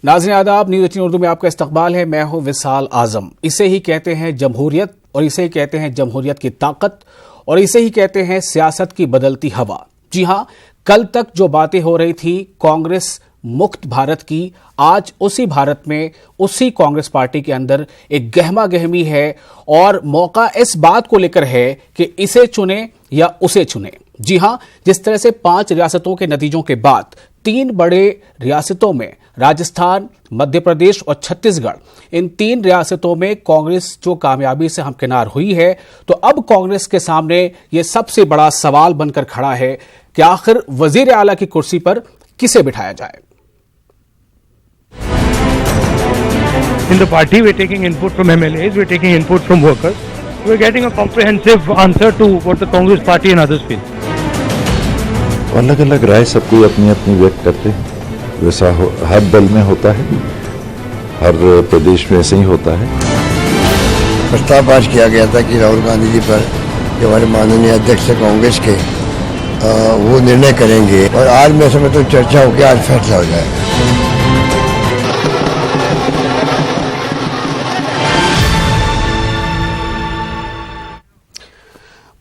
नाज़रीन आदाब, न्यूज़ 18 उर्दू में आपका इस्तकबाल है। मैं हूं विशाल आजम। इसे ही कहते हैं जमहूरियत, और इसे ही कहते हैं जमहूरियत की ताकत, और इसे ही कहते हैं सियासत की बदलती हवा। जी हां, कल तक जो बातें हो रही थी कांग्रेस मुक्त भारत की, आज उसी भारत में उसी कांग्रेस पार्टी के अंदर एक गहमा गहमी है, और मौका इस बात को लेकर है कि इसे चुने या उसे चुने। जी हां, जिस तरह से 5 रियासतों के नतीजों के बाद 3 बड़े रियासतों में राजस्थान, मध्य प्रदेश और छत्तीसगढ़, इन 3 रियासतों में कांग्रेस जो कामयाबी से हमकिनार हुई है, तो अब कांग्रेस के सामने यह सबसे बड़ा सवाल बनकर खड़ा है कि आखिर वजीर आला की कुर्सी पर किसे बिठाया जाए। In the party, we're taking input from MLAs, we're taking input from workers. We're getting a comprehensive answer to what the Congress party and others feel. अलग अलग राय सब कोई अपनी अपनी व्यक्त करते हैं। वैसा हर दल में होता है, हर प्रदेश में ऐसे ही होता है। प्रस्ताव पास किया गया था कि राहुल गांधी जी पर, जो हमारे माननीय अध्यक्ष है कांग्रेस के, वो निर्णय करेंगे, और आज मैं समझता हूँ चर्चा होकर आज फैसला हो जाएगा।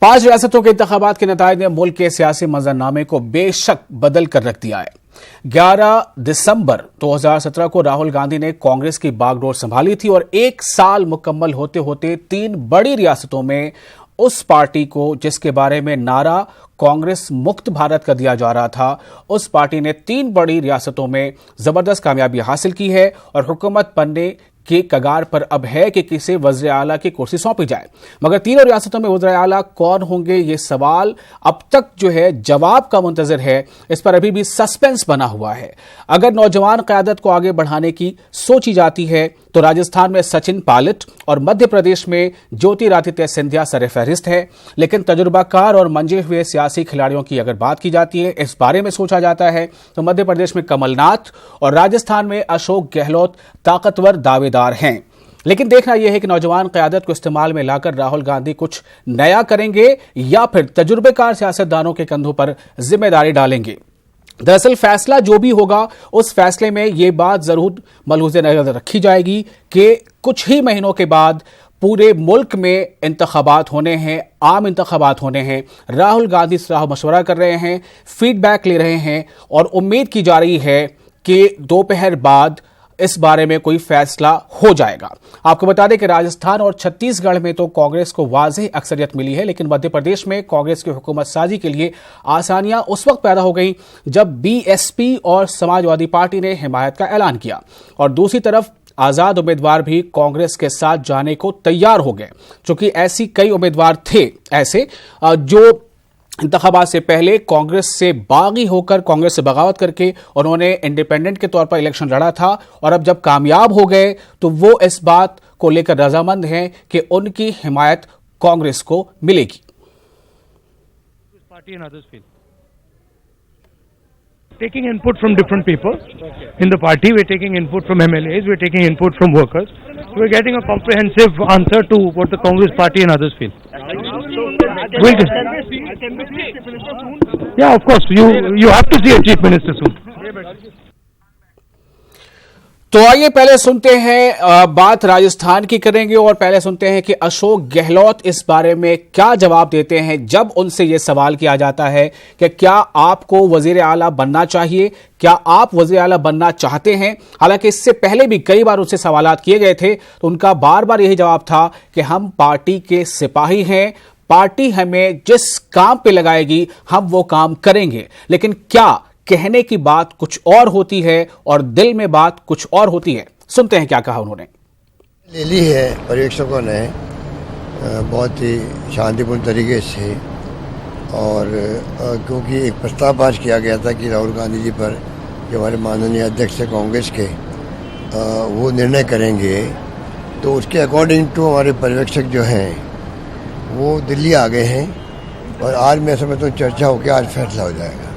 5 रियासतों के इंतखाबात के नताइज ने मुल्क के सियासी मंजरनामे को बेशक बदल कर रख दिया है। 11 दिसंबर 2017 को राहुल गांधी ने कांग्रेस की बागडोर संभाली थी, और 1 साल मुकम्मल होते होते 3 बड़ी रियासतों में उस पार्टी को, जिसके बारे में नारा कांग्रेस मुक्त भारत का दिया जा रहा था, उस पार्टी ने 3 बड़ी रियासतों में जबरदस्त कामयाबी हासिल की है, और हुकूमत बनने के कगार पर अब है कि किसे वज़ीर आला की कुर्सी सौंपी जाए। मगर तीनों रियासतों में वज़ीर आला कौन होंगे, ये सवाल अब तक जो है जवाब का मुंतजर है। इस पर अभी भी सस्पेंस बना हुआ है। अगर नौजवान क़यादत को आगे बढ़ाने की सोची जाती है तो राजस्थान में सचिन पायलट और मध्य प्रदेश में ज्योतिरादित्य सिंधिया सरफहरिस्त है। लेकिन तजुर्बाकार और मंजे हुए सियासी खिलाड़ियों की अगर बात की जाती है, इस बारे में सोचा जाता है, तो मध्य प्रदेश में कमलनाथ और राजस्थान में अशोक गहलोत ताकतवर दावेदार हैं। लेकिन देखना यह है कि नौजवान क़यादत को इस्तेमाल में लाकर राहुल गांधी कुछ नया करेंगे या फिर तजुर्बेकार सियासतदानों के कंधों पर जिम्मेदारी डालेंगे। दरअसल फैसला जो भी होगा, उस फैसले में यह बात जरूर मलहूज़े नजर रखी जाएगी कि कुछ ही महीनों के बाद पूरे मुल्क में इंतखाबात होने हैं, आम इंतखाबात होने हैं। राहुल गांधी सलाह मशवरा कर रहे हैं, फीडबैक ले रहे हैं, और उम्मीद की जा रही है कि दोपहर बाद इस बारे में कोई फैसला हो जाएगा। आपको बता दें कि राजस्थान और छत्तीसगढ़ में तो कांग्रेस को वाज़ेह अक्सरियत मिली है, लेकिन मध्य प्रदेश में कांग्रेस की हुकूमत साजी के लिए आसानियां उस वक्त पैदा हो गई जब बीएसपी और समाजवादी पार्टी ने हिमायत का ऐलान किया, और दूसरी तरफ आजाद उम्मीदवार भी कांग्रेस के साथ जाने को तैयार हो गए। चूंकि ऐसी कई उम्मीदवार थे ऐसे जो इंतखाबात से पहले कांग्रेस से बागी होकर, कांग्रेस से बगावत करके उन्होंने इंडिपेंडेंट के तौर पर इलेक्शन लड़ा था, और अब जब कामयाब हो गए तो वो इस बात को लेकर रजामंद हैं कि उनकी हिमायत कांग्रेस को मिलेगी। Taking input from different people in the party, we're taking input from MLAs, we're taking input from workers. We're getting a comprehensive answer to what the Congress party and others feel. Yeah, of course. You have to see a chief minister soon. तो आइए पहले सुनते हैं, बात राजस्थान की करेंगे, और पहले सुनते हैं कि अशोक गहलोत इस बारे में क्या जवाब देते हैं जब उनसे यह सवाल किया जाता है कि क्या आपको वजीर आला बनना चाहिए, क्या आप वजीर आला बनना चाहते हैं। हालांकि इससे पहले भी कई बार उनसे सवालात किए गए थे, तो उनका बार बार यही जवाब था कि हम पार्टी के सिपाही हैं, पार्टी हमें जिस काम पे लगाएगी हम वो काम करेंगे। लेकिन क्या कहने की बात कुछ और होती है और दिल में बात कुछ और होती है। सुनते हैं क्या कहा उन्होंने। ले ली है पर्यवेक्षकों ने बहुत ही शांतिपूर्ण तरीके से, और क्योंकि एक प्रस्ताव पास किया गया था कि राहुल गांधी जी पर, जो हमारे माननीय अध्यक्ष है कांग्रेस के, वो निर्णय करेंगे, तो उसके अकॉर्डिंग टू हमारे पर्यवेक्षक जो हैं वो दिल्ली आ गए हैं, और आज मैं समझता हूँ चर्चा होकर आज फैसला हो जाएगा।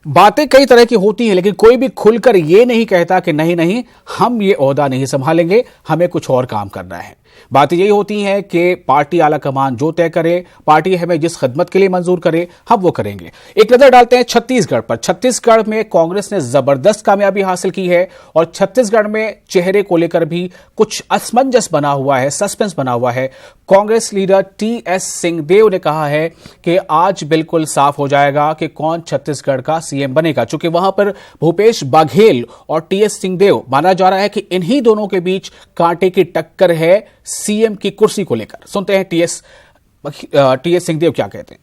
बातें कई तरह की होती हैं, लेकिन कोई भी खुलकर ये नहीं कहता कि नहीं नहीं हम ये ओहदा नहीं संभालेंगे, हमें कुछ और काम करना है। बात यही होती है कि पार्टी आलाकमान जो तय करे, पार्टी हमें जिस खिदमत के लिए मंजूर करे हम वो करेंगे। एक नजर डालते हैं छत्तीसगढ़ पर। छत्तीसगढ़ में कांग्रेस ने जबरदस्त कामयाबी हासिल की है और छत्तीसगढ़ में चेहरे को लेकर भी कुछ असमंजस बना हुआ है, सस्पेंस बना हुआ है। कांग्रेस लीडर टीएस सिंहदेव ने कहा है कि आज बिल्कुल साफ हो जाएगा कि कौन छत्तीसगढ़ का सीएम बनेगा, चूंकि वहां पर भूपेश बघेल और टीएस सिंहदेव माना जा रहा है कि इन्हीं दोनों के बीच कांटे की टक्कर है सीएम की कुर्सी को लेकर। सुनते हैं टीएस सिंहदेव क्या कहते हैं।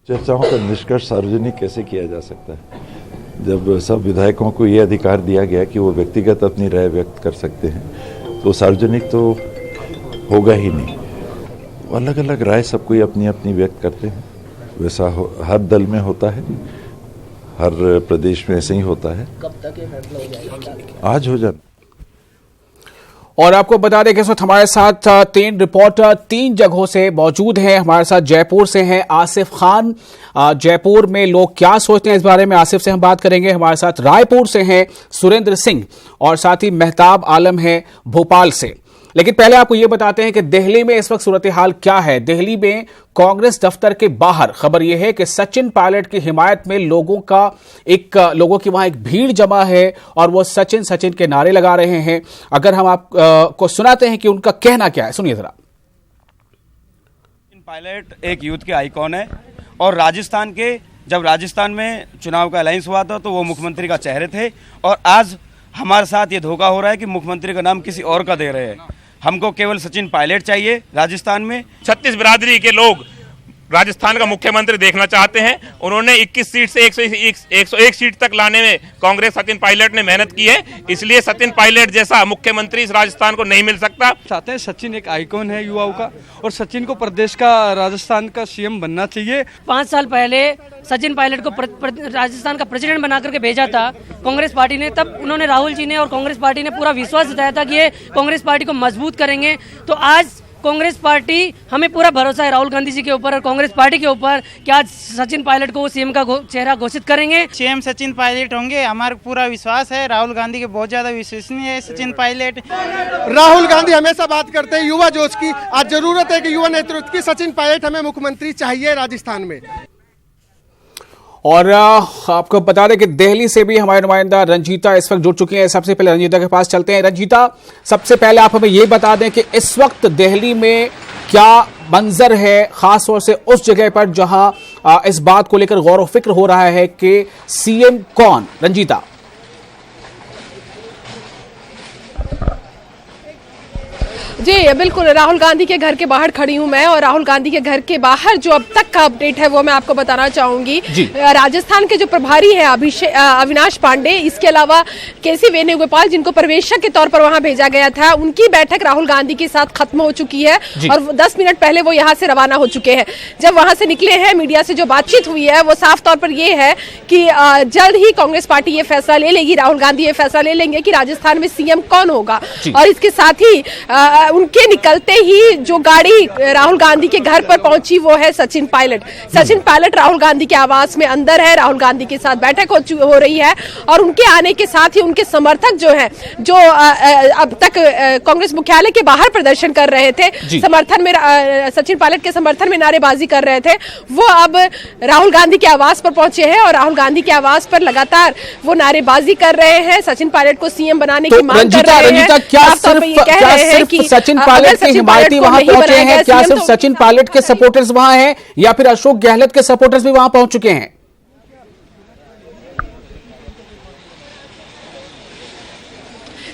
चर्चाओं का निष्कर्ष सार्वजनिक कैसे किया जा सकता है जब सब विधायकों को यह अधिकार दिया गया कि वो व्यक्तिगत अपनी राय व्यक्त कर सकते हैं, तो सार्वजनिक तो होगा ही नहीं। अलग अलग राय सब कोई अपनी अपनी व्यक्त करते हैं, वैसा हर दल में होता है, हर प्रदेश में ऐसे ही होता है। कब तक ये फैसला हो जाएगा? आज हो जाए। और आपको बता दें कि इस वक्त हमारे साथ 3 रिपोर्टर 3 जगहों से मौजूद हैं। हमारे साथ जयपुर से हैं आसिफ खान। जयपुर में लोग क्या सोचते हैं इस बारे में आसिफ से हम बात करेंगे। हमारे साथ रायपुर से हैं सुरेंद्र सिंह और साथ ही मेहताब आलम है भोपाल से। लेकिन पहले आपको यह बताते हैं कि दिल्ली में इस वक्त सूरत हाल क्या है। दिल्ली में कांग्रेस दफ्तर के बाहर खबर यह है कि सचिन पायलट की हिमायत में लोगों की वहां एक भीड़ जमा है और वो सचिन सचिन के नारे लगा रहे हैं। अगर हम आपको सुनाते हैं कि उनका कहना क्या है, सुनिए जरा। सचिन पायलट एक यूथ के आइकॉन है और जब राजस्थान में चुनाव का अलायंस हुआ था तो वो मुख्यमंत्री का चेहरे थे और आज हमारे साथ ये धोखा हो रहा है कि मुख्यमंत्री का नाम किसी और का दे रहे हैं। हमको केवल सचिन पायलट चाहिए राजस्थान में। 36 बिरादरी के लोग राजस्थान का मुख्यमंत्री देखना चाहते हैं। उन्होंने 21 सीट से 101 सीट तक लाने में कांग्रेस सचिन पायलट ने मेहनत की है, इसलिए सचिन पायलट जैसा मुख्यमंत्री इस राजस्थान को नहीं मिल सकता। चाहते हैं सचिन एक आइकॉन है युवाओं का और सचिन को प्रदेश का राजस्थान का सीएम बनना चाहिए। 5 साल पहले सचिन पायलट को राजस्थान का प्रेसिडेंट बना करके भेजा था कांग्रेस पार्टी ने। तब उन्होंने राहुल जी ने और कांग्रेस पार्टी ने पूरा विश्वास जताया था कि ये कांग्रेस पार्टी को मजबूत करेंगे। तो आज कांग्रेस पार्टी, हमें पूरा भरोसा है राहुल गांधी जी के ऊपर और कांग्रेस पार्टी के ऊपर कि आज सचिन पायलट को सीएम का चेहरा घोषित करेंगे। सीएम सचिन पायलट होंगे, हमारा पूरा विश्वास है। राहुल गांधी के बहुत ज्यादा विश्वसनीय है सचिन पायलट। राहुल गांधी हमेशा बात करते हैं युवा जोश की, आज जरूरत है कि युवा नेतृत्व की। सचिन पायलट हमें मुख्यमंत्री चाहिए राजस्थान में। और आपको बता दें कि दिल्ली से भी हमारे नुमाइंदा रंजीता इस वक्त जुड़ चुकी हैं। सबसे पहले रंजीता के पास चलते हैं। रंजीता, सबसे पहले आप हमें ये बता दें कि इस वक्त दिल्ली में क्या मंजर है, खास तौर से उस जगह पर जहां इस बात को लेकर गौर व फिक्र हो रहा है कि सीएम कौन। रंजीता। जी बिल्कुल, राहुल गांधी के घर के बाहर खड़ी हूं मैं और राहुल गांधी के घर के बाहर जो अब तक का अपडेट है वो मैं आपको बताना चाहूंगी। राजस्थान के जो प्रभारी है अविनाश पांडे, इसके अलावा केसी वेणुगोपाल जिनको पर्यवेक्षक के तौर पर वहां भेजा गया था, उनकी बैठक राहुल गांधी के साथ खत्म हो चुकी है और 10 मिनट पहले वो यहाँ से रवाना हो चुके हैं। जब वहां से निकले हैं, मीडिया से जो बातचीत हुई है वो साफ तौर पर ये है कि जल्द ही कांग्रेस पार्टी ये फैसला ले लेगी, राहुल गांधी ये फैसला ले लेंगे कि राजस्थान में सीएम कौन होगा। और इसके साथ ही उनके निकलते ही जो गाड़ी राहुल गांधी के घर पर पहुंची वो है सचिन पायलट। सचिन पायलट राहुल गांधी के आवास में अंदर है, राहुल गांधी के साथ बैठक हो रही है और उनके आने के साथ ही उनके समर्थक जो हैं, जो अब तक कांग्रेस मुख्यालय के बाहर प्रदर्शन कर रहे थे, समर्थन में सचिन पायलट के समर्थन में नारेबाजी कर रहे थे, वो अब राहुल गांधी के आवास पर पहुंचे हैं और राहुल गांधी के आवास पर लगातार वो नारेबाजी कर रहे हैं, सचिन पायलट को सीएम बनाने की मांग कर रहे हैं। कह रहे हैं कि सचिन पायलट के हिमायती वहां पहुंचे हैं, क्या सिर्फ सचिन पायलट के सपोर्टर्स वहां हैं या फिर अशोक गहलोत के सपोर्टर्स भी वहां पहुंच चुके हैं?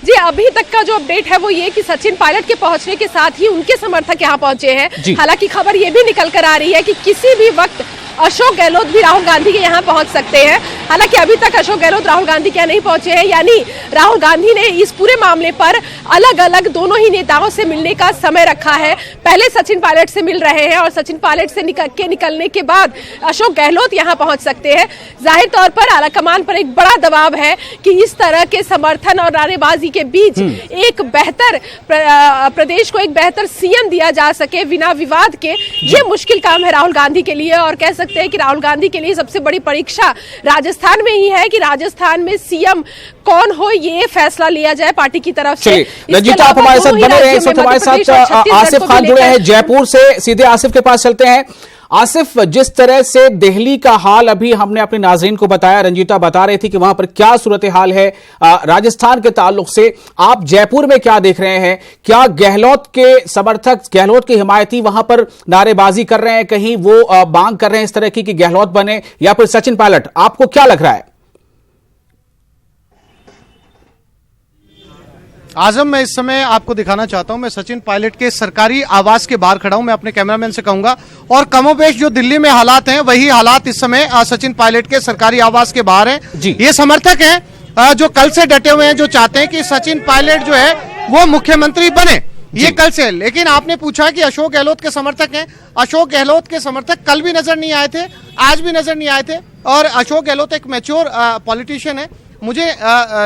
जी अभी तक का जो अपडेट है वो ये कि सचिन पायलट के पहुंचने के साथ ही उनके समर्थक यहां पहुंचे हैं। हालांकि खबर ये भी निकल कर आ रही है कि किसी भी वक्त अशोक गहलोत भी राहुल गांधी के यहाँ पहुंच सकते हैं। हालांकि अभी तक अशोक गहलोत राहुल गांधी के यहाँ नहीं पहुंचे हैं, यानी राहुल गांधी ने इस पूरे मामले पर अलग अलग दोनों ही नेताओं से मिलने का समय रखा है। पहले सचिन पायलट से मिल रहे हैं और सचिन पायलट से निकलने के बाद अशोक गहलोत यहाँ पहुंच सकते हैं। जाहिर तौर पर आलाकमान पर एक बड़ा दबाव है कि इस तरह के समर्थन और नारेबाजी के बीच एक बेहतर प्रदेश को एक बेहतर सीएम दिया जा सके बिना विवाद के। ये मुश्किल काम है राहुल गांधी के लिए और कह सकते हैं कि राहुल गांधी के लिए सबसे बड़ी परीक्षा राजस्थान राजस्थान में ही है कि राजस्थान में सीएम कौन हो ये फैसला लिया जाए पार्टी की तरफ से। रंजीता, आप हमारे साथ बने रहे। इस वक्त हमारे साथ आसिफ खान जुड़े हैं जयपुर से। सीधे आसिफ के पास चलते हैं। आसिफ, जिस तरह से दिल्ली का हाल अभी हमने अपने नाजरीन को बताया, रंजीता बता रही थी कि वहां पर क्या सूरत हाल है राजस्थान के ताल्लुक से, आप जयपुर में क्या देख रहे हैं? क्या गहलोत के समर्थक, गहलोत के हिमायती वहां पर नारेबाजी कर रहे हैं, कहीं वो मांग कर रहे हैं इस तरह की कि गहलोत बने, या फिर सचिन पायलट? आपको क्या लग रहा है? आजम, मैं इस समय आपको दिखाना चाहता हूं, मैं सचिन पायलट के सरकारी आवास के बाहर खड़ा हूं। मैं अपने कैमरामैन से कहूंगा, और कमोबेश जो दिल्ली में हालात हैं वही हालात इस समय सचिन पायलट के सरकारी आवास के बाहर हैं। ये समर्थक हैं जो कल से डटे हुए हैं, जो चाहते हैं कि सचिन पायलट जो है वो मुख्यमंत्री बने, ये कल से। लेकिन आपने पूछा कि अशोक गहलोत के समर्थक हैं। अशोक गहलोत के समर्थक कल भी नजर नहीं आए थे, आज भी नजर नहीं आए थे। और अशोक गहलोत एक मैच्योर पॉलिटिशियन है, मुझे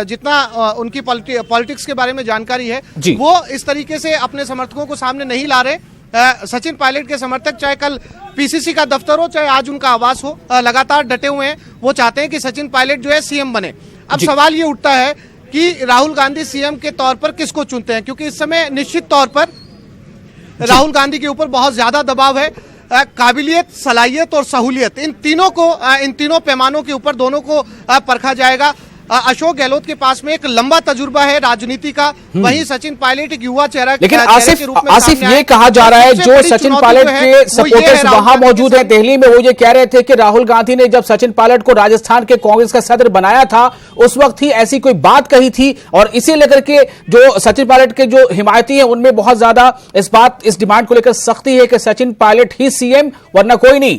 जितना उनकी पॉलिटिक्स के बारे में जानकारी है, वो इस तरीके से अपने समर्थकों को सामने नहीं ला रहे। सचिन पायलट के समर्थक चाहे कल पीसीसी का दफ्तर हो, चाहे आज उनका आवास हो, लगातार डटे हुए हैं। वो चाहते हैं कि सचिन पायलट जो है सीएम बने। अब सवाल ये उठता है कि राहुल गांधी सीएम के तौर पर किसको चुनते हैं, क्योंकि इस समय निश्चित तौर पर राहुल गांधी के ऊपर बहुत ज्यादा दबाव है। काबिलियत, सलाहियत और सहूलियत, इन तीनों पैमानों के ऊपर दोनों को परखा जाएगा। अशोक गहलोत के पास में एक लंबा तजुर्बा है राजनीति का, वहीं सचिन पायलट एक युवा चेहरा लेकिन आसिफ ये कहा जा रहा है जो सचिन पायलट के सपोर्टर्स वहां मौजूद हैं दिल्ली में, वो ये कह रहे थे कि राहुल गांधी ने जब सचिन पायलट को राजस्थान के कांग्रेस का सदर बनाया था उस वक्त ही ऐसी कोई बात कही थी, और इसे लेकर के जो सचिन पायलट के जो हिमायती हैं उनमें बहुत ज्यादा इस डिमांड को लेकर सख्ती है कि सचिन पायलट ही सीएम वरना कोई नहीं।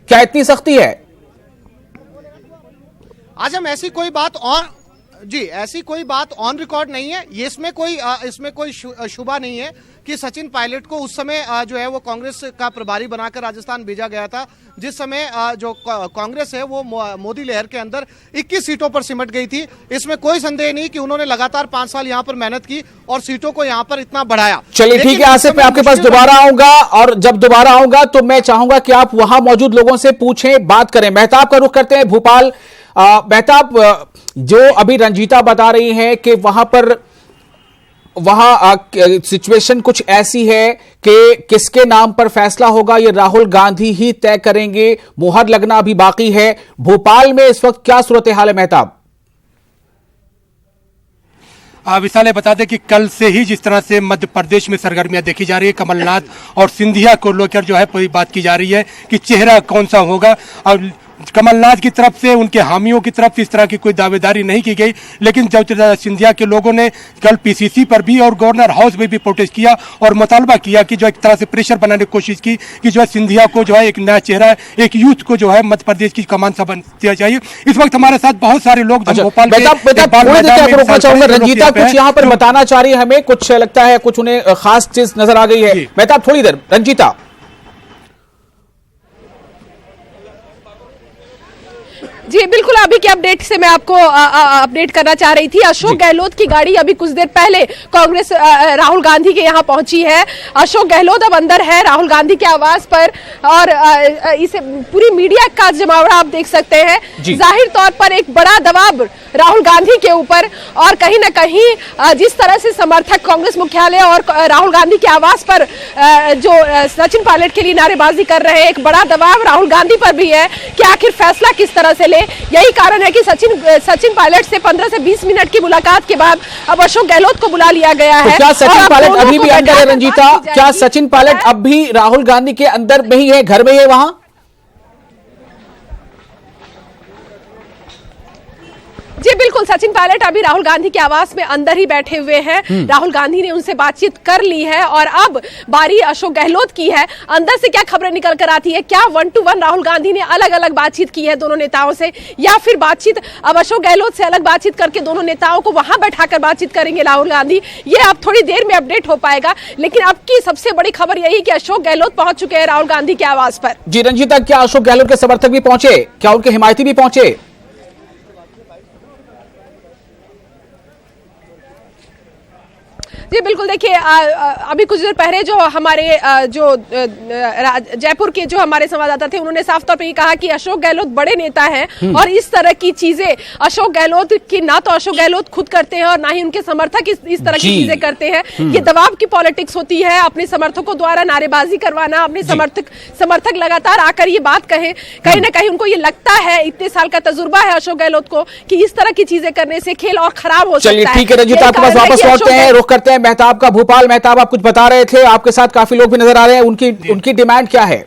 क्या इतनी सख्ती है? आज हम ऐसी कोई बात ऑन रिकॉर्ड नहीं है। ये इसमें कोई शुबा नहीं है कि सचिन पायलट को उस समय जो है वो कांग्रेस का प्रभारी बनाकर राजस्थान भेजा गया था, जिस समय जो कांग्रेस है वो मोदी लहर के अंदर 21 सीटों पर सिमट गई थी। इसमें कोई संदेह नहीं कि उन्होंने लगातार 5 साल यहाँ पर मेहनत की और सीटों को यहाँ पर इतना बढ़ाया। चलिए ठीक है आसिफ, मैं आपके पास दोबारा आऊंगा, और जब दोबारा आऊंगा तो मैं चाहूंगा कि आप वहां मौजूद लोगों से पूछें, बात करें। मेहताब का रुख करते हैं भोपाल। मेहताब, जो अभी रंजीता बता रही है कि वहां सिचुएशन कुछ ऐसी है कि किसके नाम पर फैसला होगा ये राहुल गांधी ही तय करेंगे, मुहर लगना अभी बाकी है। भोपाल में इस वक्त क्या सूरत हाल है मेहताब? विशाल बता दें कि कल से ही जिस तरह से मध्य प्रदेश में सरगर्मियां देखी जा रही है, कमलनाथ और सिंधिया को लेकर जो है पूरी बात की जा रही है कि चेहरा कौन सा होगा। और कमलनाथ की तरफ से, उनके हामियों की तरफ से इस तरह की कोई दावेदारी नहीं की गई, लेकिन जब सिंधिया के लोगों ने कल पीसीसी पर भी और गवर्नर हाउस में भी प्रोटेस्ट किया और मुतालबा किया कि जो एक तरह से प्रेशर बनाने की कोशिश की कि जो है सिंधिया को जो है एक नया चेहरा, एक यूथ को जो है मध्य प्रदेश की कमान सा दिया चाहिए। इस वक्त हमारे साथ बहुत सारे लोग भोपाल रंजीता कुछ यहाँ पर बताना चाह रही है, हमें कुछ लगता है कुछ उन्हें खास चीज नजर आ गई है। मेहताब थोड़ी देर, रंजीता। जी बिल्कुल, अभी के अपडेट से मैं आपको अपडेट करना चाह रही थी। अशोक गहलोत की गाड़ी अभी कुछ देर पहले कांग्रेस राहुल गांधी के यहाँ पहुंची है। अशोक गहलोत अब अंदर है राहुल गांधी के आवास पर, और इसे पूरी मीडिया का जमावड़ा आप देख सकते हैं। जाहिर तौर पर एक बड़ा दबाव राहुल गांधी के ऊपर, और कहीं ना कहीं जिस तरह से समर्थक कांग्रेस मुख्यालय और राहुल गांधी के आवास पर जो सचिन पायलट के लिए नारेबाजी कर रहे हैं, एक बड़ा दबाव राहुल गांधी पर भी है कि आखिर फैसला किस तरह से। यही कारण है कि सचिन पायलट से 15 से 20 मिनट की मुलाकात के बाद अब अशोक गहलोत को बुला लिया गया है। तो क्या सचिन पायलट अभी भी अंदर है रंजीता? क्या सचिन पायलट अब भी राहुल गांधी के अंदर में ही है, घर में ही है वहां? जी बिल्कुल, सचिन पायलट अभी राहुल गांधी के आवास में अंदर ही बैठे हुए हैं। राहुल गांधी ने उनसे बातचीत कर ली है और अब बारी अशोक गहलोत की है। अंदर से क्या खबरें निकल कर आती है, क्या 1-to-1 राहुल गांधी ने अलग अलग बातचीत की है दोनों नेताओं से, या फिर बातचीत अब अशोक गहलोत से अलग बातचीत करके दोनों नेताओं को वहां बैठाकर बातचीत करेंगे राहुल गांधी, ये अब थोड़ी देर में अपडेट हो पाएगा। लेकिन अब की सबसे बड़ी खबर यही कि अशोक गहलोत पहुंच चुके हैं राहुल गांधी के आवास पर। जी रंजीता, क्या अशोक गहलोत के समर्थक भी पहुंचे, क्या उनके हिमायती भी पहुंचे? जी बिल्कुल, देखिए अभी कुछ देर पहले जो हमारे जयपुर के जो हमारे संवाददाता थे उन्होंने साफ तौर पे ये कहा कि अशोक गहलोत बड़े नेता हैं और इस तरह की चीजें अशोक गहलोत की ना तो अशोक गहलोत खुद करते हैं और ना ही उनके समर्थक इस तरह की चीजें करते हैं। ये दबाव की पॉलिटिक्स होती है, अपने समर्थकों द्वारा नारेबाजी करवाना, अपने समर्थक लगातार आकर ये बात कहें, कहीं ना कहीं उनको ये लगता है, इतने साल का तजुर्बा है अशोक गहलोत को, कि इस तरह की चीजें करने से खेल और खराब हो सकता है। चलिए ठीक है रंजीत, आपके पास वापस लौटते हैं, रुख करते हैं मेहताब का। भोपाल मेहताब, आप कुछ बता रहे थे, आपके साथ काफी लोग भी नजर आ रहे हैं, उनकी डिमांड क्या है?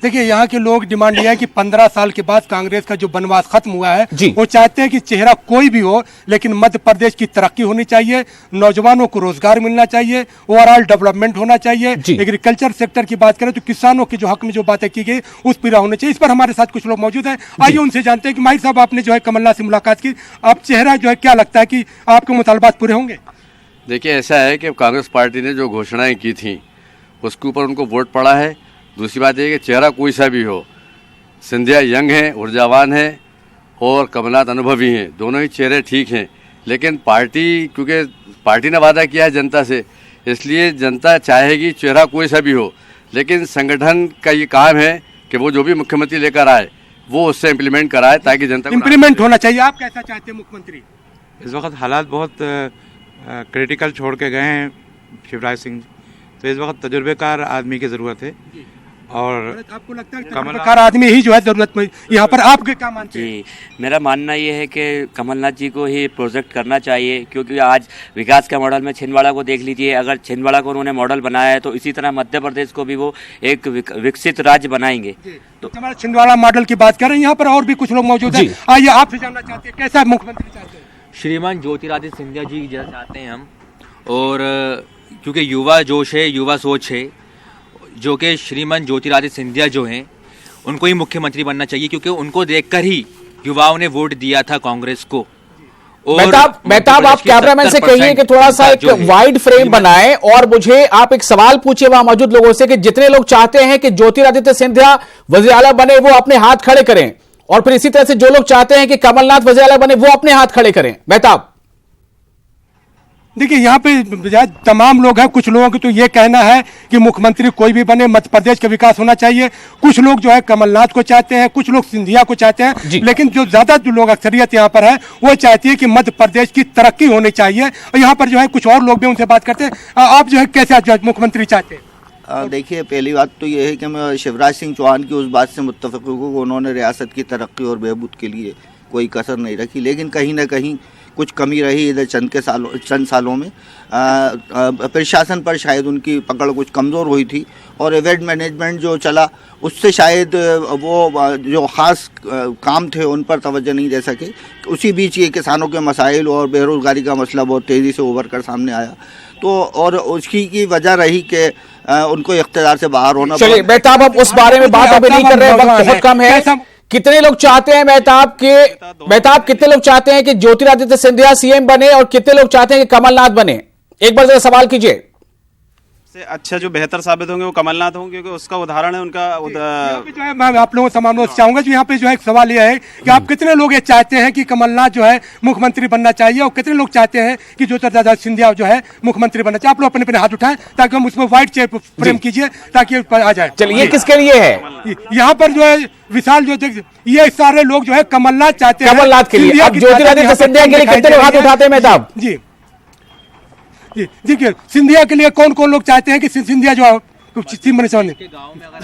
देखिए, यहाँ के लोग डिमांड ये है कि 15 साल के बाद कांग्रेस का जो वनवास खत्म हुआ है, वो चाहते हैं कि चेहरा कोई भी हो लेकिन मध्य प्रदेश की तरक्की होनी चाहिए, नौजवानों को रोजगार मिलना चाहिए, ओवरऑल डेवलपमेंट होना चाहिए। एग्रीकल्चर सेक्टर की बात करें तो किसानों के जो हक में जो बातें की गई उस पूरा होना चाहिए। इस पर हमारे साथ कुछ लोग मौजूद हैं, आइए उनसे जानते हैं कि माहिर साहब, आपने जो है कमलनाथ से मुलाकात की, आप चेहरा जो है क्या लगता है कि आपके मुतालबात पूरे होंगे? देखिए, ऐसा है कि कांग्रेस पार्टी ने जो घोषणाएं की थी उसके ऊपर उनको वोट पड़ा है। दूसरी बात यह कि चेहरा कोई सा भी हो, सिंधिया यंग हैं, ऊर्जावान हैं और कमलनाथ अनुभवी हैं, दोनों ही चेहरे ठीक हैं। लेकिन पार्टी, क्योंकि पार्टी ने वादा किया है जनता से, इसलिए जनता चाहेगी चेहरा कोई सा भी हो, लेकिन संगठन का ये काम है कि वो जो भी मुख्यमंत्री लेकर आए वो उससे इम्प्लीमेंट कराए ताकि जनता इम्प्लीमेंट होना चाहिए। आप कैसा चाहते हैं मुख्यमंत्री? इस वक्त हालात बहुत क्रिटिकल छोड़ के गए हैं शिवराज सिंह, तो इस वक्त तजुर्बेकार आदमी की ज़रूरत है। और आपको लगता है तजुर्बेकार आदमी ही जो है जरूरत में यहाँ पर? आप क्या मानते हैं? जी, मेरा मानना ये है कि कमलनाथ जी को ही प्रोजेक्ट करना चाहिए, क्योंकि आज विकास के मॉडल में छिंदवाड़ा को देख लीजिए। अगर छिंदवाड़ा को उन्होंने मॉडल बनाया है तो इसी तरह मध्य प्रदेश को भी वो एक विकसित राज्य बनाएंगे। तो हमारा छिंदवाड़ा मॉडल की बात कर रहे हैं, यहाँ पर और भी कुछ लोग मौजूद हैं, आइए आपसे जानना चाहते हैं कैसा मुख्यमंत्री चाहते हैं? श्रीमान ज्योतिरादित्य सिंधिया जी चाहते हैं हम, और क्योंकि युवा जोश है, युवा सोच है, जो कि श्रीमान ज्योतिरादित्य सिंधिया जो हैं उनको ही मुख्यमंत्री बनना चाहिए, क्योंकि उनको देखकर ही युवाओं ने वोट दिया था कांग्रेस को। मेहताब, आप कैमरामैन से कहिए कि थोड़ा सा एक वाइड फ्रेम बनाएं और मुझे आप एक सवाल पूछिए वहां मौजूद लोगों से कि जितने लोग चाहते हैं कि ज्योतिरादित्य सिंधिया वज़ीर आला बने वो अपने हाथ खड़े करें, और फिर इसी तरह से जो लोग चाहते हैं कि कमलनाथ वज़ीर आला बने वो अपने हाथ खड़े करें। मेहताब, देखिए, यहाँ पे तमाम लोग हैं, कुछ लोगों को तो ये कहना है कि मुख्यमंत्री कोई भी बने, मध्य प्रदेश का विकास होना चाहिए। कुछ लोग जो है कमलनाथ को चाहते हैं, कुछ लोग सिंधिया को चाहते हैं, लेकिन जो ज्यादा जो लोग अक्सरियत यहाँ पर है वो चाहती है कि मध्य प्रदेश की तरक्की होनी चाहिए। और यहाँ पर जो है कुछ और लोग भी उनसे बात करते हैं। आप जो है कैसे मुख्यमंत्री चाहते हैं? देखिए, पहली बात तो ये है कि मैं शिवराज सिंह चौहान की उस बात से मुत्तफिक हूँ, उन्होंने रियासत की तरक्की और बहबूद के लिए कोई कसर नहीं रखी, लेकिन कहीं ना कहीं कुछ कमी रही इधर चंद सालों में। प्रशासन पर शायद उनकी पकड़ कुछ कमज़ोर हुई थी, और इवेंट मैनेजमेंट जो चला उससे शायद वो जो ख़ास काम थे उन पर तवज्जो नहीं दे सके। उसी बीच ये किसानों के मसाइल और बेरोज़गारी का मसला बहुत तेज़ी से उभर कर सामने आया, तो और उसकी की वजह रही कि उनको इख्तियार से बाहर होना। चलिए मेहताब, अब उस बारे में बात अभी नहीं कर रहे, वक्त बहुत कम है। कितने लोग चाहते हैं मेहताब कितने लोग चाहते हैं कि ज्योतिरादित्य सिंधिया सीएम बने और कितने लोग चाहते हैं कि कमलनाथ बने? एक बार जरा सवाल कीजिए। से अच्छा जो बेहतर साबित होंगे वो कमलनाथ होंगे, क्योंकि उसका उदाहरण है उनका। जो है मैं आप लोगों से तमाम लोग चाहूंगा कि यहाँ पे जो है एक सवाल यह है कि आप कितने लोग ये चाहते हैं कि कमलनाथ जो है मुख्यमंत्री बनना चाहिए, और कितने लोग चाहते हैं कि ज्योतिरादित्य सिंधिया जो है मुख्यमंत्री बनना चाहिए? आप लोग अपने अपने हाथ उठाएं ताकि हम उसमें व्हाइट चेयर फ्रेम कीजिए ताकि आ जाए। चलिए, किसके लिए है? यहाँ पर जो है विशाल जो ये सारे लोग जो है कमलनाथ चाहते हैं, कमलनाथ के लिए। अब ज्योतिरादित्य सिंधिया के लिए कितने लोग हाथ उठाते हैं मेहताब? जी देखिए, सिंधिया के लिए कौन कौन लोग चाहते हैं कि सिंधिया जो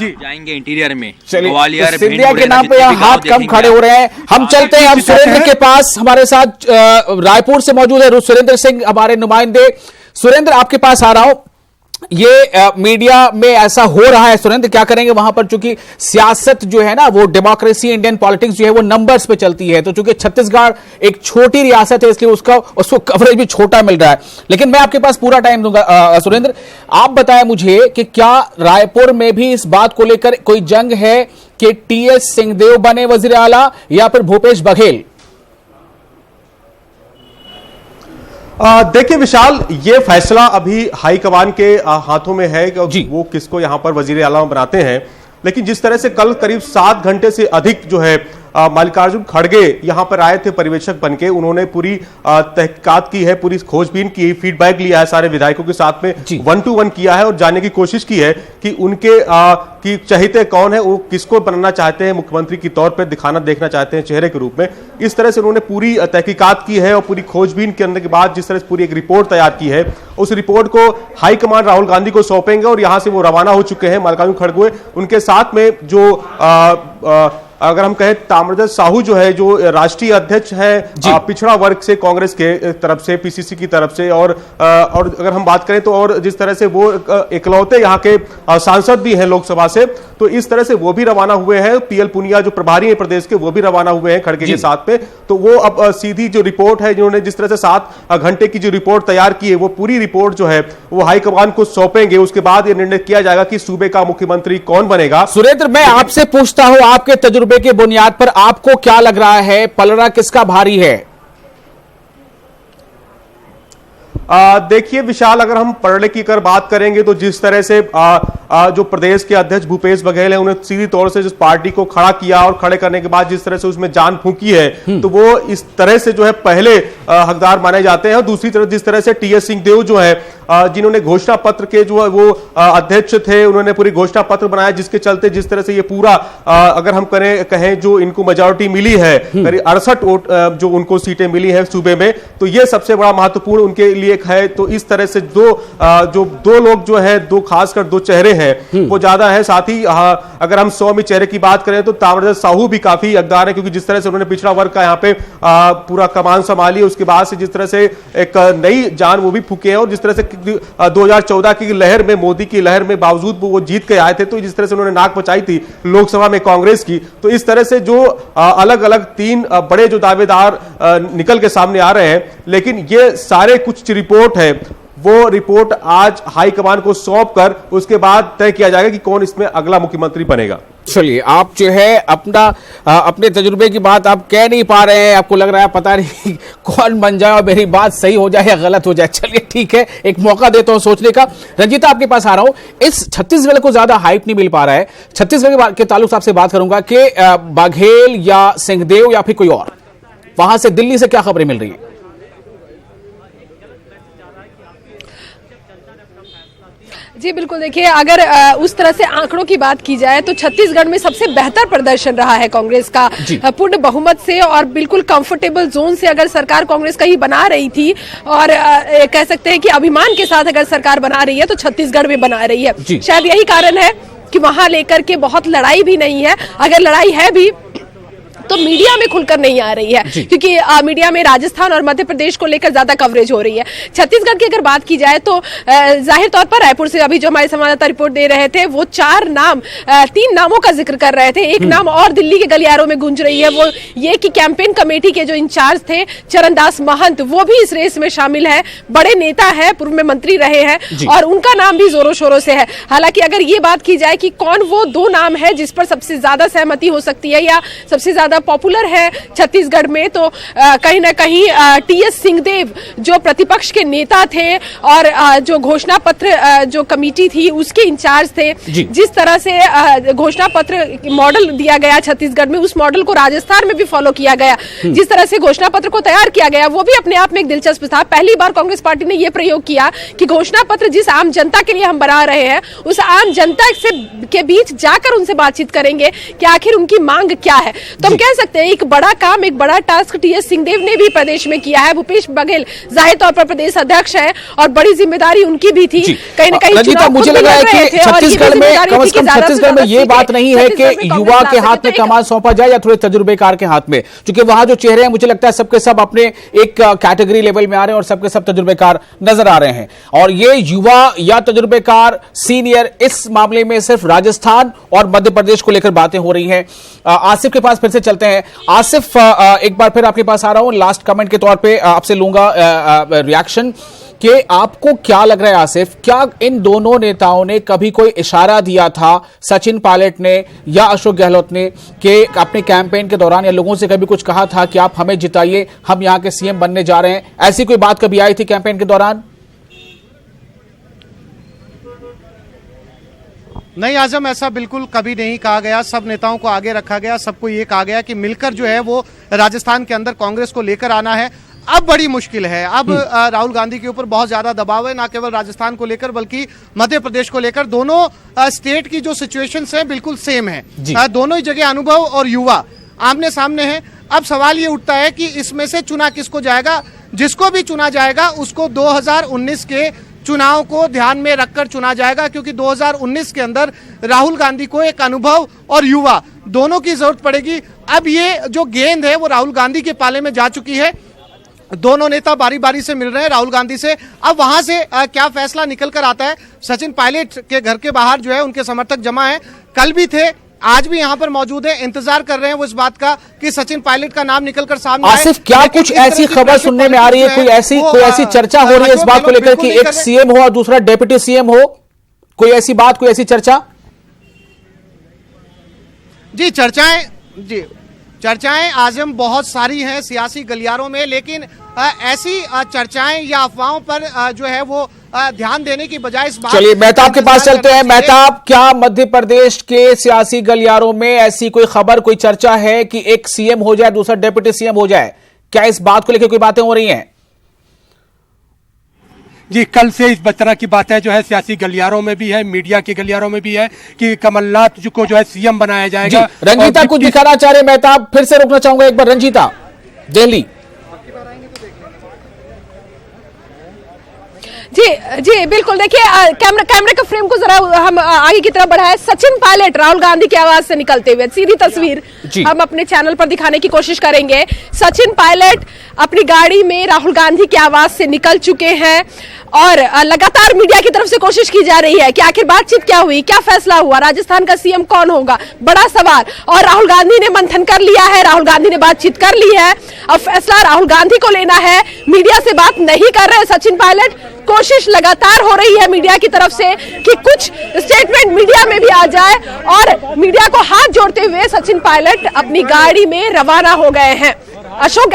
जाएंगे इंटीरियर में, ग्वालियर, सिंधिया के नाम पे हाथ कम खड़े हो रहे हैं। हम चलते हैं अब सुरेंद्र के पास। हमारे साथ रायपुर से मौजूद है सुरेंद्र सिंह, हमारे नुमाइंदे। सुरेंद्र, आपके पास आ रहा हूं। ये मीडिया में ऐसा हो रहा है, सुरेंद्र क्या करेंगे वहां पर? चूंकि सियासत जो है ना, वो डेमोक्रेसी, इंडियन पॉलिटिक्स जो है वो नंबर्स पे चलती है, तो चूंकि छत्तीसगढ़ एक छोटी रियासत है इसलिए उसको कवरेज भी छोटा मिल रहा है। लेकिन मैं आपके पास पूरा टाइम दूंगा। सुरेंद्र, आप बताएं मुझे कि क्या रायपुर में भी इस बात को लेकर कोई जंग है कि टीएस सिंहदेव बने वजीर आला या फिर भूपेश बघेल? देखिए विशाल, ये फैसला अभी हाईकमान के हाथों में है कि वो किसको यहां पर वजीर आला बनाते हैं। लेकिन जिस तरह से कल करीब 7 घंटे से अधिक जो है मल्लिकार्जुन खड़गे यहां पर आए थे पर्यवेक्षक बनके। उन्होंने पूरी तहकीकात की है, पूरी खोजबीन की, फीडबैक लिया है सारे विधायकों के साथ में, 1-to-1 किया है और जानने की कोशिश की है कि उनके की चहेते कौन है, वो किसको बनना चाहते हैं, मुख्यमंत्री के तौर पर देखना चाहते हैं चेहरे के रूप में। इस तरह से उन्होंने पूरी तहकीकात की है और पूरी खोजबीन करने के बाद जिस तरह से पूरी एक रिपोर्ट तैयार की है, उस रिपोर्ट को हाईकमान राहुल गांधी को सौंपेंगे और यहां से वो रवाना हो चुके हैं मल्लिकार्जुन खड़गे। उनके साथ में जो अगर हम कहें ताम्रध्वज साहू जो है, जो राष्ट्रीय अध्यक्ष है पिछड़ा वर्ग से कांग्रेस के तरफ से, पीसीसी की तरफ से, और अगर हम बात करें तो और जिस तरह से वो इकलौते यहाँ के सांसद भी हैं लोकसभा से, तो इस तरह से वो भी रवाना हुए हैं। पीएल पुनिया जो प्रभारी है प्रदेश के, वो भी रवाना हुए हैं खड़गे के साथ में। तो वो अब सीधी जो रिपोर्ट है, जिन्होंने जिस तरह से 7 घंटे की जो रिपोर्ट तैयार की है, वो पूरी रिपोर्ट जो है वो हाईकमान को सौंपेंगे। उसके बाद ये निर्णय किया जाएगा कि सूबे का मुख्यमंत्री कौन बनेगा। सुरेंद्र, मैं आपसे पूछता हूं, आपके तजुर्बे के बुनियाद पर आपको क्या लग रहा है, पलड़ा किसका भारी है? देखिए विशाल, अगर हम पलड़े की अगर बात करेंगे तो जिस तरह से जो प्रदेश के अध्यक्ष भूपेश बघेल है, उन्हें सीधी तौर से जिस पार्टी को खड़ा किया और खड़े करने के बाद जिस तरह से उसमें जान फूंकी है, तो वो इस तरह से जो है पहले हकदार माने जाते हैं। और दूसरी तरफ जिस तरह से टीएस सिंहदेव जो है, जिन्होंने घोषणा पत्र के जो है वो अध्यक्ष थे, उन्होंने पूरी घोषणा पत्र बनाया, जिसके चलते जिस तरह से ये पूरा अगर हम कहें जो इनको मेजॉरिटी मिली है, करीब 68 वोट जो उनको सीटें मिली है सूबे में, तो ये सबसे बड़ा महत्वपूर्ण उनके लिए है। तो इस तरह से जो दो लोग जो है, दो खासकर 2 चेहरे हैं, वो ज्यादा है। साथ ही अगर हम 100 में चेहरे की बात करें तो ताम्रध्वज साहू भी काफी हकदार है, क्योंकि जिस तरह से उन्होंने पिछड़ा वर्ग का यहाँ पे पूरा कमान संभाली, उसके बाद से जिस तरह से एक नई जान वो भी फूके हैं। और जिस तरह से 2014 की लहर में, मोदी की लहर में बावजूद वो जीत के आए थे, तो जिस तरह से उन्होंने नाक बचाई थी लोकसभा में कांग्रेस की, तो इस तरह से जो अलग अलग 3 बड़े जो दावेदार निकल के सामने आ रहे हैं। लेकिन ये सारे कुछ रिपोर्ट है, वो रिपोर्ट आज हाईकमान को सौंप कर उसके बाद तय किया जाएगा कि कौन इसमें अगला मुख्यमंत्री बनेगा। चलिए, आप जो है अपने तजुर्बे की बात आप कह नहीं पा रहे हैं, आपको लग रहा है पता नहीं कौन बन जाए और मेरी बात सही हो जाए या गलत हो जाए। चलिए ठीक है, एक मौका देता हूं सोचने का। रंजीता, आपके पास आ रहा हूं। इस छत्तीसगढ़ को ज्यादा हाइप नहीं मिल पा रहा है, छत्तीसगढ़ के ताल्लुक से आपसे बात करूंगा कि बघेल या सिंहदेव या फिर कोई और, वहां से दिल्ली से क्या खबरें मिल रही है? जी बिल्कुल, देखिए अगर उस तरह से आंकड़ों की बात की जाए तो छत्तीसगढ़ में सबसे बेहतर प्रदर्शन रहा है कांग्रेस का पूर्ण बहुमत से, और बिल्कुल कंफर्टेबल जोन से अगर सरकार कांग्रेस कहीं बना रही थी, और कह सकते हैं कि अभिमान के साथ अगर सरकार बना रही है तो छत्तीसगढ़ में बना रही है। शायद यही कारण है कि वहां लेकर के बहुत लड़ाई भी नहीं है, अगर लड़ाई है भी तो मीडिया में खुलकर नहीं आ रही है, क्योंकि मीडिया में राजस्थान और मध्य प्रदेश को लेकर ज्यादा कवरेज हो रही है। छत्तीसगढ़ की अगर बात की जाए तो जाहिर तौर पर रायपुर से अभी जो हमारे संवाददाता रिपोर्ट दे रहे थे, वो 3 नामों का जिक्र कर रहे थे। एक नाम और दिल्ली के गलियारों में गूंज रही है, वो ये कि कैंपेन कमेटी के जो इंचार्ज थे चरणदास महंत, वो भी इस रेस में शामिल है। बड़े नेता है, पूर्व में मंत्री रहे हैं और उनका नाम भी जोरों शोरों से है। हालांकि अगर ये बात की जाए कि कौन वो 2 नाम है जिस पर सबसे ज्यादा सहमति हो सकती है या सबसे ज्यादा पॉपुलर है छत्तीसगढ़ में, तो कहीं ना कहीं टीएस सिंहदेव जो प्रतिपक्ष के नेता थे और जो घोषणा पत्र जो कमेटी थी उसके इंचार्ज थे, जिस तरह से घोषणा पत्र मॉडल दिया गया छत्तीसगढ़ में, उस मॉडल को राजस्थान में भी फॉलो किया गया। जिस तरह से घोषणा पत्र को तैयार किया गया वो भी अपने आप में एक दिलचस्प था। पहली बार कांग्रेस पार्टी ने यह प्रयोग किया कि घोषणा पत्र जिस आम जनता के लिए हम बना रहे हैं, उस आम जनता के बीच जाकर उनसे बातचीत करेंगे कि आखिर उनकी मांग क्या है। तो हम कह सकते हैं एक बड़ा काम, एक बड़ा टास्क टीएस सिंहदेव ने भी प्रदेश में किया है। भूपेश बघेल जाहिर तौर पर प्रदेश अध्यक्ष है और बड़ी जिम्मेदारी उनकी भी थी। कहीं ना कहीं मुझे लग रहा है कि छत्तीसगढ़ में कम से कम छत्तीसगढ़ में ये बात नहीं है कि युवा के हाथ में कमान सौंपा जाए या थोड़े तजुर्बेकार के हाथ में, क्योंकि वहां जो चेहरे हैं मुझे लगता है सबके सब अपने एक कैटेगरी लेवल में आ रहे हैं और सबके सब तजुर्बेकार नजर आ रहे हैं। और ये युवा या तजुर्बेकार सीनियर, इस मामले में सिर्फ राजस्थान और मध्य प्रदेश को लेकर बातें हो रही हैं। आसिफ के पास फिर से चलते हैं। आसिफ, एक बार फिर आपके पास आ रहा हूं, लास्ट कमेंट के तौर पे आपसे लूंगा रिएक्शन कि आपको क्या लग रहा है आसिफ, क्या इन दोनों नेताओं ने कभी कोई इशारा दिया था, सचिन पायलट ने या अशोक गहलोत ने, कि अपने कैंपेन के दौरान या लोगों से कभी कुछ कहा था कि आप हमें जिताइए, हम यहां के सीएम बनने जा रहे हैं? ऐसी कोई बात कभी आई थी कैंपेन के दौरान? नहीं आजम, ऐसा बिल्कुल कभी नहीं कहा गया। सब नेताओं को आगे रखा गया, सबको ये कहा गया कि मिलकर जो है वो राजस्थान के अंदर कांग्रेस को लेकर आना है। अब बड़ी मुश्किल है, अब राहुल गांधी के ऊपर बहुत ज्यादा दबाव है, ना केवल राजस्थान को लेकर बल्कि मध्य प्रदेश को लेकर। दोनों स्टेट की जो सिचुएशंस हैं बिल्कुल सेम है। दोनों ही जगह अनुभव और युवा आमने सामने हैं। अब सवाल ये उठता है कि इसमें से चुना किसको जाएगा। जिसको भी चुना जाएगा उसको 2019 के चुनाव को ध्यान में रखकर चुना जाएगा, क्योंकि 2019 के अंदर राहुल गांधी को एक अनुभव और युवा दोनों की जरूरत पड़ेगी। अब ये जो गेंद है वो राहुल गांधी के पाले में जा चुकी है। दोनों नेता बारी बारी से मिल रहे हैं राहुल गांधी से। अब वहां से क्या फैसला निकल कर आता है। सचिन पायलट के घर के बाहर जो है उनके समर्थक जमा है, कल भी थे, आज भी यहां पर मौजूद है, इंतजार कर रहे हैं वो इस बात का कि सचिन पायलट का नाम निकलकर सामने आए। आसिफ, क्या कुछ ऐसी खबर सुनने में आ रही है, कोई ऐसी चर्चा हो रही है इस बात को लेकर कि एक सीएम हो और दूसरा डिप्टी सीएम हो? कोई ऐसी बात, कोई ऐसी चर्चा? जी चर्चाएं आजम बहुत सारी हैं सियासी गलियारों में, लेकिन ऐसी चर्चाएं या अफवाहों पर जो है वो ध्यान देने की बजाय इस बात। चलिए मेहताब के पास चलते हैं। मेहताब, क्या मध्य प्रदेश के सियासी गलियारों में ऐसी कोई खबर, कोई चर्चा है कि एक सीएम हो जाए दूसरा डिप्टी सीएम हो जाए? क्या इस बात को लेकर कोई बातें हो रही हैं? जी, कल से इस तरह की बातें जो है सियासी गलियारों में भी है, मीडिया के गलियारों में भी है कि कमलनाथ को जो है सीएम बनाया जाएगा। रंजीता कुछ दिखाना चाह रहे मेहताब, फिर से रोकना चाहूंगा एक बार। रंजीता, दिल्ली। जी बिल्कुल, देखिए कैमरे का फ्रेम को जरा हम आगे की तरफ बढ़ाएं। सचिन पायलट राहुल गांधी की आवाज से निकलते हुए सीधी तस्वीर हम अपने चैनल पर दिखाने की कोशिश करेंगे। सचिन पायलट अपनी गाड़ी में राहुल गांधी की आवाज से निकल चुके हैं और लगातार मीडिया की तरफ से कोशिश की जा रही है कि आखिर बातचीत क्या हुई, क्या फैसला हुआ, राजस्थान का सीएम कौन होगा, बड़ा सवाल। और राहुल गांधी ने मंथन कर लिया है, राहुल गांधी ने बातचीत कर ली है, अब फैसला राहुल गांधी को लेना है। मीडिया से बात नहीं कर रहे सचिन पायलट। कोशिश लगातार हो रही है मीडिया की तरफ से कि कुछ स्टेटमेंट मीडिया में भी आ जाए, और मीडिया को हाथ जोड़ते हुए सचिन पायलट अपनी गाड़ी में रवाना हो गए हैं। अशोक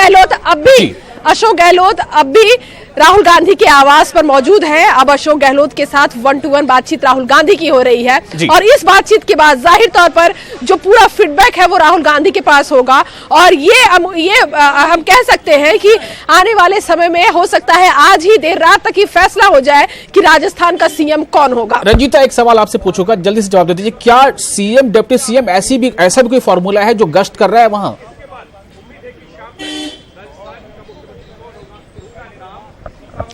गहलोत अब भी राहुल गांधी के आवास पर मौजूद है। अब अशोक गहलोत के साथ 1-to-1 बातचीत राहुल गांधी की हो रही है, और इस बातचीत के बाद जाहिर तौर पर जो पूरा फीडबैक है वो राहुल गांधी के पास होगा। और ये हम कह सकते हैं कि आने वाले समय में हो सकता है आज ही देर रात तक ही फैसला हो जाए कि राजस्थान का सीएम कौन होगा। रंजीता, एक सवाल आपसे पूछूंगा, जल्दी से जवाब दे दीजिए। क्या सीएम डिप्टी सीएम ऐसा भी कोई फॉर्मूला है जो गश्त कर रहा है वहां?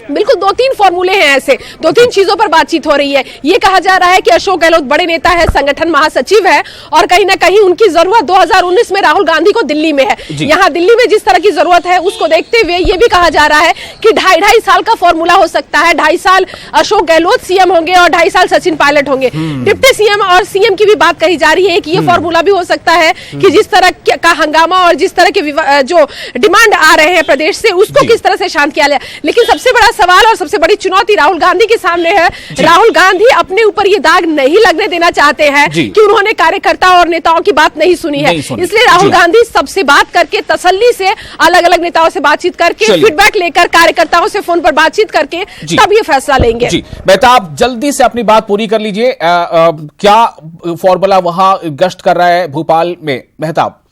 बिल्कुल, 2-3 फॉर्मूले हैं ऐसे, 2-3 चीजों पर बातचीत हो रही है। ये कहा जा रहा है कि अशोक गहलोत बड़े नेता है, संगठन महासचिव है, और कहीं ना कहीं उनकी जरूरत 2019 में राहुल गांधी को दिल्ली में है। यहाँ दिल्ली में जिस तरह की जरूरत है उसको देखते हुए ये भी कहा जा रहा है कि 2.5 साल का फॉर्मूला हो सकता है। 2.5 साल अशोक गहलोत सीएम होंगे और 2.5 साल सचिन पायलट होंगे। डिप्टी सीएम और सीएम की भी बात कही जा रही है कि ये फॉर्मूला भी हो सकता है कि जिस तरह का हंगामा और जिस तरह के जो डिमांड आ रहे हैं प्रदेश से उसको किस तरह से शांत किया जाए। लेकिन सबसे बड़ा सवाल और सबसे बड़ी चुनौती राहुल गांधी के सामने है। राहुल गांधी अपने ऊपर ये दाग नहीं लगने देना चाहते हैं कि उन्होंने कार्यकर्ता और नेताओं की बात नहीं सुनी है। इसलिए राहुल गांधी सबसे बात करके, तसल्ली से, अलग अलग नेताओं से बातचीत करके, फीडबैक लेकर, कार्यकर्ताओं से फोन पर बातचीत करके तब ये फैसला लेंगे। मेहताब, जल्दी से अपनी बात पूरी कर लीजिए। क्या फॉर्मूला वहां गश्त कर रहा है भोपाल में? मेहताब,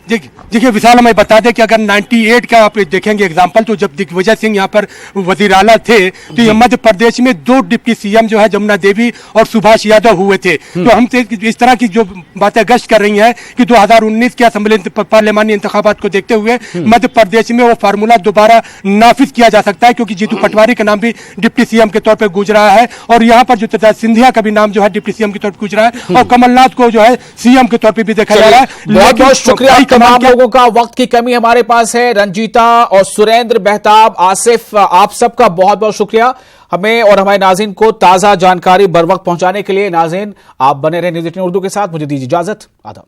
देखिए विशाल, हमें बता दें कि अगर 98 का आप देखेंगे एग्जांपल, तो जब दिग्विजय सिंह यहाँ पर वजीर आला थे तो ये मध्य प्रदेश में 2 डिप्टी सीएम जो है जमुना देवी और सुभाष यादव हुए थे। तो हम इस तरह की जो बातें गश्त कर रही हैं कि 2019 के असेंबली पार्लियामानी इंतखाबात को देखते हुए मध्य प्रदेश में वो फार्मूला दोबारा नाफिज किया जा सकता है, क्योंकि जीतू पटवारी का नाम भी डिप्टी सीएम के तौर पर गूंज रहा है, और यहाँ पर जो सिंधिया का भी नाम जो है डिप्टी सीएम के तौर पर गूंज रहा है, और कमलनाथ को जो है सीएम के तौर पर भी देखा जा रहा है। बहुत बहुत शुक्रिया। तमाम लोगों का वक्त की कमी हमारे पास है। रंजीता और सुरेंद्र, मेहताब, आसिफ, आप सबका बहुत बहुत शुक्रिया हमें और हमारे नाज़रीन को ताजा जानकारी बर वक्त पहुंचाने के लिए। नाज़रीन, आप बने रहे न्यूज़ 18 उर्दू के साथ। मुझे दीजिए इजाजत। आदाब।